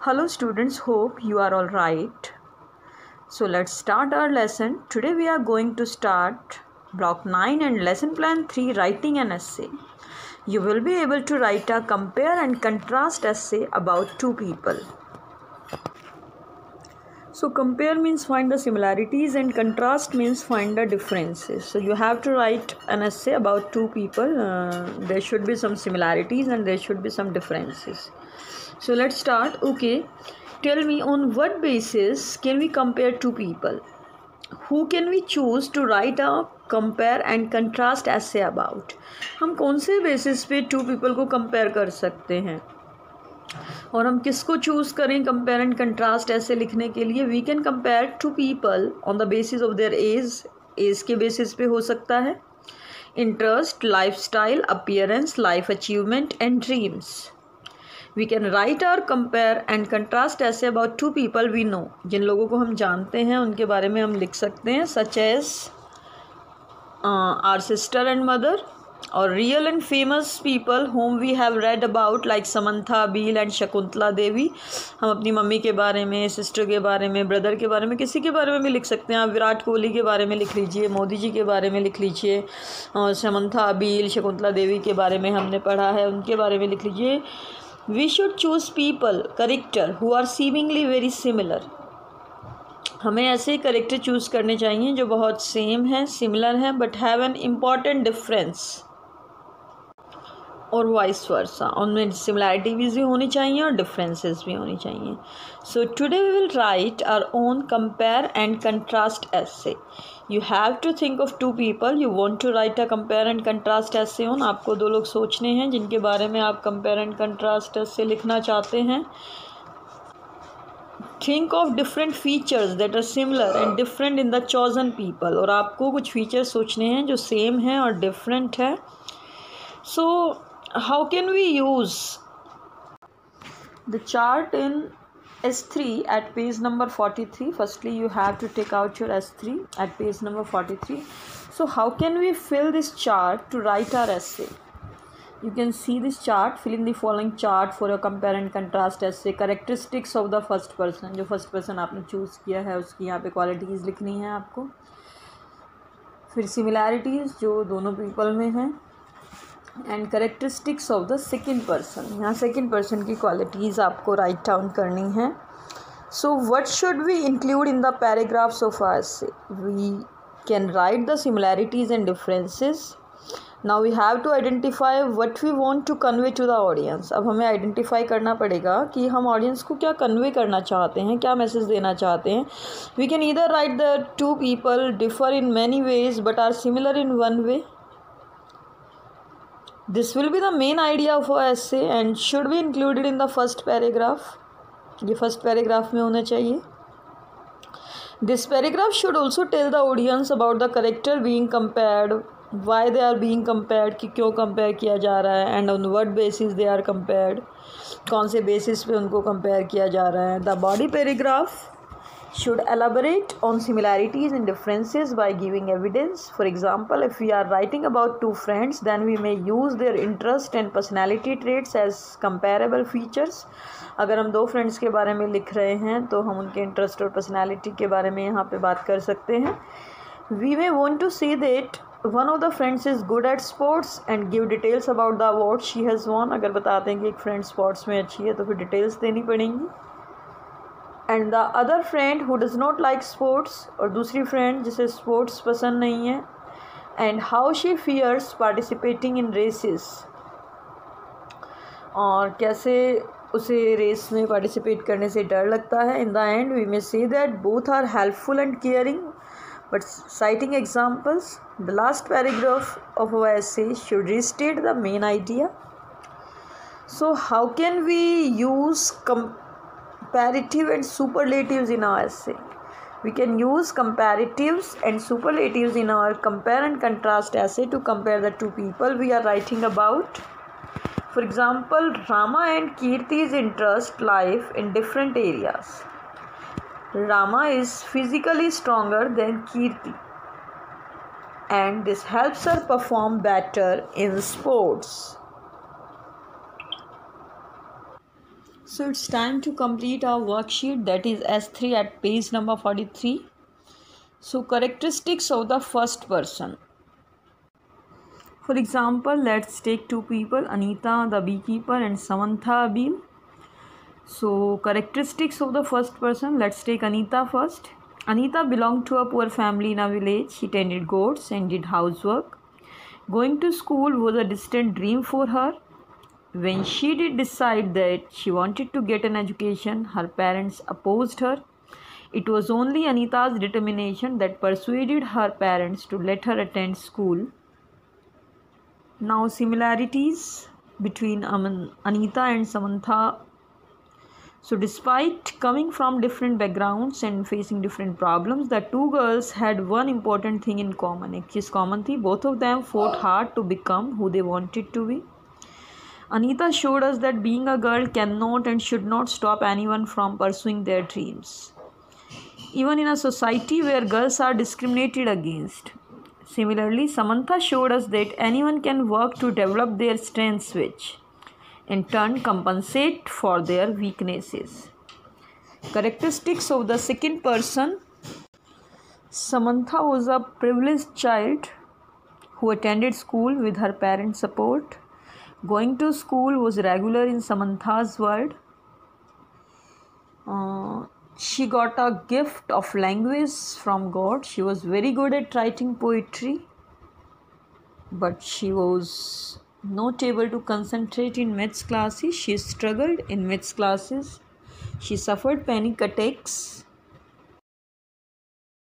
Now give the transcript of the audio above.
Hello students, hope you are all right. So let's start our lesson. Today we are going to start block 9 and lesson plan 3, writing an essay. You will be able to write a compare and contrast essay about two people. So compare means find the similarities and contrast means find the differences. So you have to write an essay about two people. There should be some similarities and there should be some differences. So let's start. Okay, tell me on what basis can we compare two people? Who can we choose to write a compare and contrast essay about? हम कौन से basis पे to people को compare कर सकते हैं और हम किसको चूज़ करें कंपेयर एंड कंट्रास्ट ऐसे लिखने के लिए? We can compare two people on the basis of their age के बेसिस पे हो सकता है, interest, lifestyle, appearance, life achievement and dreams. We can write or compare and contrast essay about two people we know. जिन लोगों को हम जानते हैं उनके बारे में हम लिख सकते हैं, such as our sister and mother, or real and famous people whom we have read about like Samantha Beal and Shakuntala Devi. हम अपनी मम्मी के बारे में, सिस्टर के बारे में, ब्रदर के बारे में, किसी के बारे में भी लिख सकते हैं. आप विराट कोहली के बारे में लिख लीजिए, मोदी जी के बारे में लिख लीजिए, और समंथा बील, शकुंतला देवी के बारे में हमने पढ़ा है, उनके बारे में लिख लीजिए. We should choose people, character who are seemingly very similar. हमें ऐसे करेक्टर चूज़ करने चाहिए जो बहुत सेम हैं, सिमिलर हैं, but have an important difference, और वाइस वर्सा. उनमें सिमिलैरिटी भी होनी चाहिए और डिफरेंसेस भी होनी चाहिए. So today we will write our own compare and contrast essay. You have to think of two people you want to write a compare and contrast essay on. आपको दो लोग सोचने हैं जिनके बारे में आप कंपेयर एंड कंट्रास्ट essay लिखना चाहते हैं. Think of different features that are similar and different in the chosen people. और आपको कुछ फीचर्स सोचने हैं जो सेम हैं और डिफरेंट है. सो how can we use the chart in S3 at page number 43? Firstly, you have to take out your S3 at page number 43. So how can we fill this chart to write our essay? You can see this chart. Fill in the following chart for a compare and contrast essay. Characteristics of the first person. जो first person आपने choose किया है उसकी यहाँ पे qualities लिखनी है आपको. फिर similarities जो दोनों people में हैं, and characteristics of the second person. यहाँ सेकेंड पर्सन की क्वालिटीज़ आपको राइट डाउन करनी है. So what should we include in the paragraphs of our essay? We can write the similarities and differences. Now we have to identify what we want to convey to the audience. अब हमें identify करना पड़ेगा कि हम audience को क्या convey करना चाहते हैं, क्या मैसेज देना चाहते हैं. We can either write the two people differ in many ways but are similar in one way. This will be the main idea of our essay and should be included in the first paragraph. ये first paragraph में होना चाहिए. This paragraph should also tell the audience about the character being compared, why they are being compared, कि क्यों compare किया जा रहा है, and on what basis they are compared, कौन से basis पे उनको compare किया जा रहा है. The body paragraph should elaborate on similarities and differences by giving evidence. For example, if we are writing about two friends, then we may use their interest and personality traits as comparable features. अगर हम दो friends के बारे में लिख रहे हैं तो हम उनके इंटरेस्ट और पर्सनैलिटी के बारे में यहाँ पे बात कर सकते हैं. We may want to say that one of the friends is good at sports and give details about the award she has won. अगर बताते हैं कि एक फ्रेंड स्पोर्ट्स में अच्छी है तो फिर डिटेल्स देनी पड़ेंगी. And the other friend who does not like sports, और दूसरी फ्रेंड जिसे स्पोर्ट्स पसंद नहीं है, and how she fears participating in races, और कैसे उसे रेस में पार्टिसिपेट करने से डर लगता है. In the end we may say that both are helpful and caring but citing examples. The last paragraph of our essay should restate the main idea. So how can we use comparative and superlatives in our essay? We can use comparatives and superlatives in our compare and contrast essay to compare the two people we are writing about. For example, Rama and Kirti's interest life in different areas. Rama is physically stronger than Kirti and this helps her perform better in sports. So it's time to complete our worksheet, that is S3 at page number 43. So characteristics of the first person. For example, let's take two people, Anita the beekeeper and Samantha Abel. So characteristics of the first person, let's take Anita first. Anita belonged to a poor family in a village. She tended goats and did housework. Going to school was a distant dream for her. When she did decide that she wanted to get an education, her parents opposed her. It was only Anita's determination that persuaded her parents to let her attend school. Now, similarities between Anita and Samantha. So, despite coming from different backgrounds and facing different problems, the two girls had one important thing in common. एक चीज़ common थी, both of them fought hard to become who they wanted to be. Anita showed us that being a girl cannot and should not stop anyone from pursuing their dreams, even in a society where girls are discriminated against. Similarly, Samantha showed us that anyone can work to develop their strengths, which in turn compensate for their weaknesses. Characteristics of the second person. Samantha was a privileged child who attended school with her parents' support. Going to school was regular in Samantha's world. She got a gift of language from God. She was very good at writing poetry, but she was not able to concentrate in maths classes. She struggled in maths classes. She suffered panic attacks.